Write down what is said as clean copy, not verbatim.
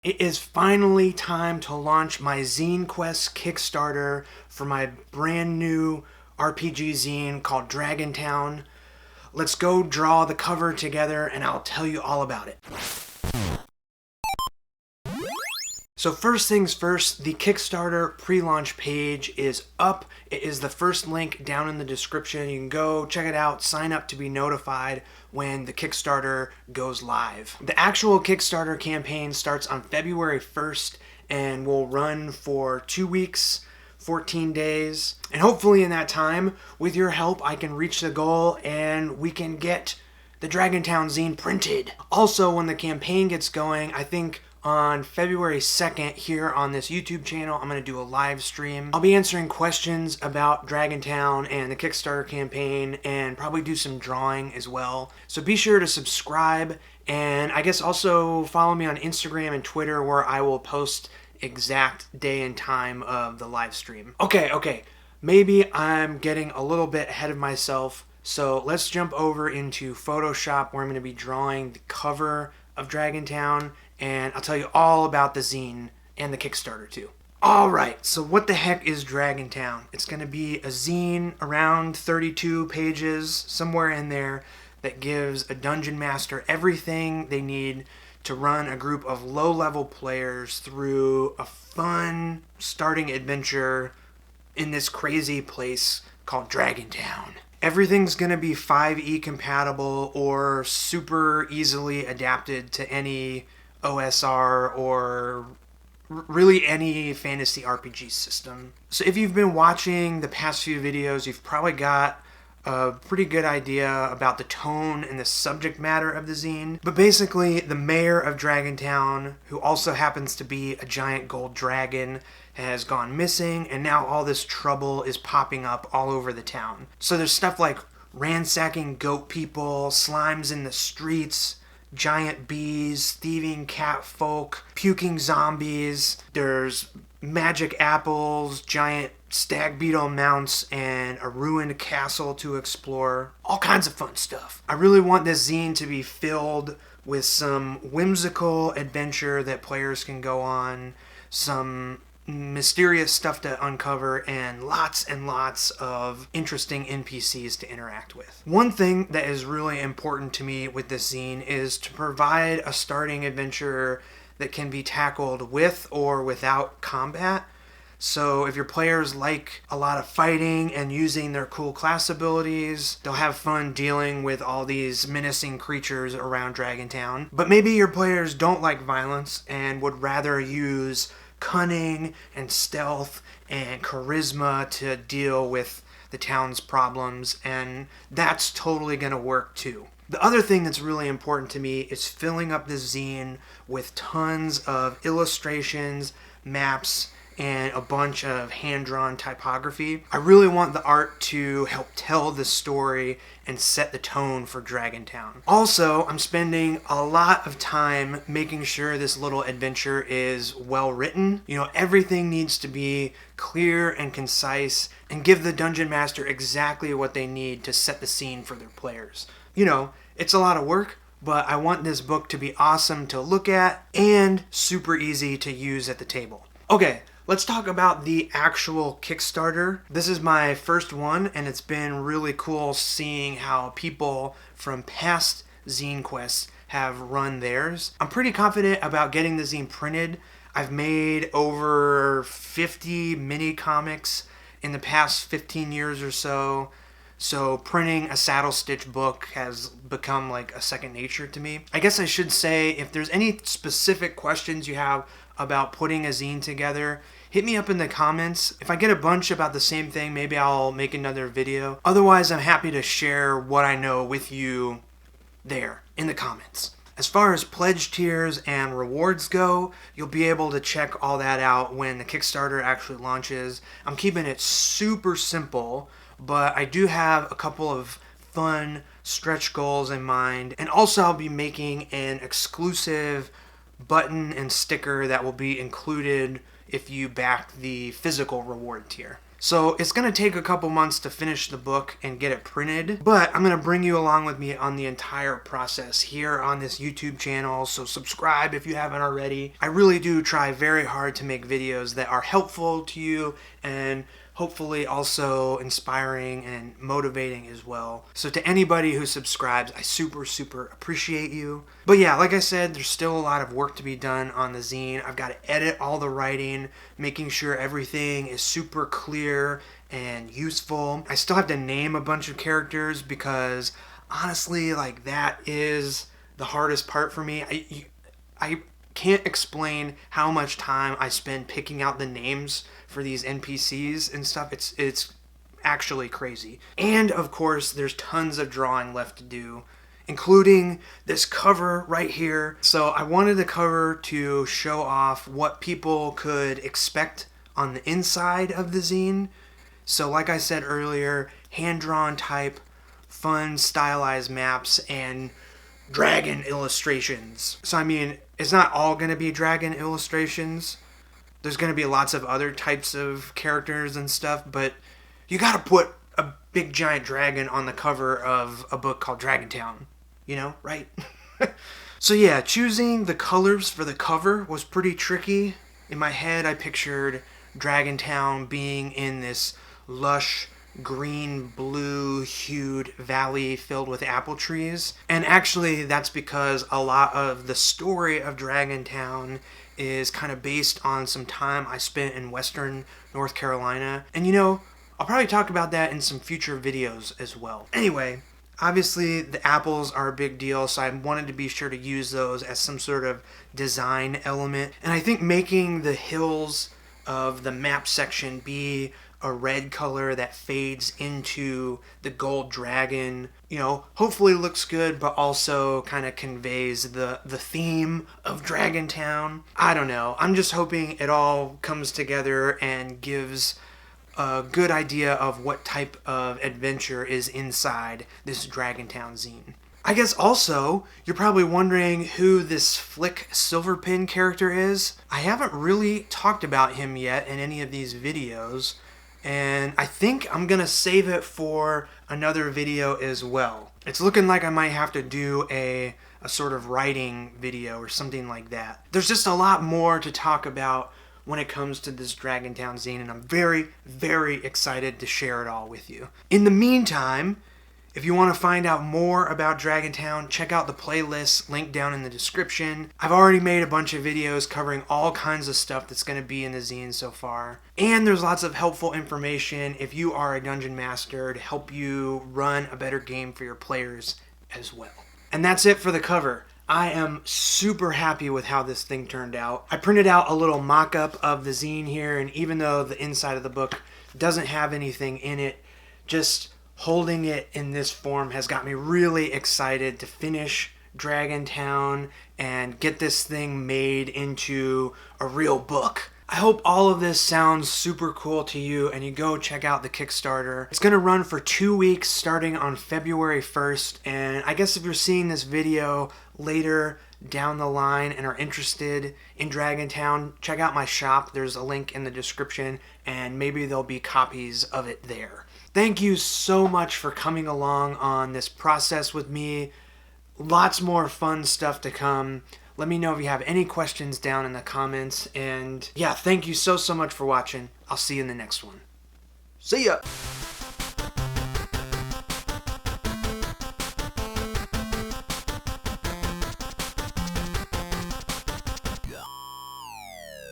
It is finally time to launch my ZineQuest Kickstarter for my brand new RPG zine called Dragontown. Let's go draw the cover together and I'll tell you all about it. So first things first, the Kickstarter pre-launch page is up. It is the first link down in the description. You can go check it out, sign up to be notified when the Kickstarter goes live. The actual Kickstarter campaign starts on February 1st and will run for 2 weeks, 14 days. And hopefully in that time, with your help, I can reach the goal and we can get the Dragontown zine printed. Also, when the campaign gets going, I think on February 2nd here on this YouTube channel, I'm going to do a live stream. I'll be answering questions about Dragontown and the Kickstarter campaign and probably do some drawing as well. So be sure to subscribe and I guess also follow me on Instagram and Twitter where I will post exact day and time of the live stream. Okay. Maybe I'm getting a little bit ahead of myself. So let's jump over into Photoshop where I'm going to be drawing the cover of Dragontown, and I'll tell you all about the zine and the Kickstarter too. Alright, so what the heck is Dragontown? It's going to be a zine around 32 pages, somewhere in there, that gives a dungeon master everything they need to run a group of low-level players through a fun starting adventure in this crazy place called Dragontown. Everything's going to be 5e compatible or super easily adapted to any OSR or really any fantasy RPG system. So if you've been watching the past few videos, you've probably got a pretty good idea about the tone and the subject matter of the zine. But basically, the mayor of Dragontown, who also happens to be a giant gold dragon, has gone missing, and now all this trouble is popping up all over the town. So there's stuff like ransacking goat people, slimes in the streets, giant bees, thieving cat folk, puking zombies. There's magic apples, giant stag beetle mounts, and a ruined castle to explore. All kinds of fun stuff. I really want this zine to be filled with some whimsical adventure that players can go on, some mysterious stuff to uncover, and lots of interesting NPCs to interact with. One thing that is really important to me with this zine is to provide a starting adventure that can be tackled with or without combat. So if your players like a lot of fighting and using their cool class abilities, they'll have fun dealing with all these menacing creatures around Dragontown. But maybe your players don't like violence and would rather use cunning and stealth and charisma to deal with the town's problems, and that's totally going to work too. The other thing that's really important to me is filling up this zine with tons of illustrations, maps, and a bunch of hand-drawn typography. I really want the art to help tell the story and set the tone for Dragontown. Also, I'm spending a lot of time making sure this little adventure is well written. You know, everything needs to be clear and concise and give the dungeon master exactly what they need to set the scene for their players. You know, it's a lot of work, but I want this book to be awesome to look at and super easy to use at the table. Okay, let's talk about the actual Kickstarter. This is my first one, and it's been really cool seeing how people from past ZineQuests have run theirs. I'm pretty confident about getting the zine printed. I've made over 50 mini comics in the past 15 years or so. So printing a saddle stitch book has become like a second nature to me. I guess I should say, if there's any specific questions you have about putting a zine together, hit me up in the comments. If I get a bunch about the same thing, maybe I'll make another video. Otherwise, I'm happy to share what I know with you there in the comments. As far as pledge tiers and rewards go, you'll be able to check all that out when the Kickstarter actually launches. I'm keeping it super simple, but I do have a couple of fun stretch goals in mind. And also I'll be making an exclusive button and sticker that will be included if you back the physical reward tier. So it's going to take a couple months to finish the book and get it printed, but I'm going to bring you along with me on the entire process here on this YouTube channel, so subscribe if you haven't already. I really do try very hard to make videos that are helpful to you and hopefully also inspiring and motivating as well. So to anybody who subscribes, I super appreciate you. But yeah, like I said, there's still a lot of work to be done on the zine. I've got to edit all the writing, making sure everything is super clear and useful. I still have to name a bunch of characters because honestly, like, that is the hardest part for me. I can't explain how much time I spend picking out the names for these NPCs and stuff. It's actually crazy. And of course, there's tons of drawing left to do, including this cover right here. So I wanted the cover to show off what people could expect on the inside of the zine. So like I said earlier, hand-drawn type, fun stylized maps, and dragon illustrations. So I mean, it's not all going to be dragon illustrations. There's going to be lots of other types of characters and stuff, but you got to put a big giant dragon on the cover of a book called Dragontown, you know, right? So yeah, choosing the colors for the cover was pretty tricky. In my head, I pictured Dragontown being in this lush green blue hued valley filled with apple trees, and actually that's because a lot of the story of Dragontown is kind of based on some time I spent in western North Carolina, and you know, I'll probably talk about that in some future videos as well. Anyway, obviously the apples are a big deal, so I wanted to be sure to use those as some sort of design element, and I think making the hills of the map section be a red color that fades into the gold dragon, you know, hopefully looks good, but also kind of conveys the theme of Dragontown. I don't know. I'm just hoping it all comes together and gives a good idea of what type of adventure is inside this Dragontown zine. I guess also, you're probably wondering who this Flick Silverpin character is. I haven't really talked about him yet in any of these videos, and I think I'm gonna save it for another video as well. It's looking like I might have to do a sort of writing video or something like that. There's just a lot more to talk about when it comes to this Dragontown zine, and I'm very excited to share it all with you. In the meantime, if you want to find out more about Dragontown, check out the playlist linked down in the description. I've already made a bunch of videos covering all kinds of stuff that's going to be in the zine so far. And there's lots of helpful information if you are a dungeon master to help you run a better game for your players as well. And that's it for the cover. I am super happy with how this thing turned out. I printed out a little mock-up of the zine here, and even though the inside of the book doesn't have anything in it, just holding it in this form has got me really excited to finish Dragontown and get this thing made into a real book. I hope all of this sounds super cool to you and you go check out the Kickstarter. It's going to run for 2 weeks starting on February 1st, and I guess if you're seeing this video later down the line and are interested in Dragontown, check out my shop. There's a link in the description and maybe there'll be copies of it there. Thank you so much for coming along on this process with me. Lots more fun stuff to come. Let me know if you have any questions down in the comments. And yeah, thank you so much for watching. I'll see you in the next one. See ya!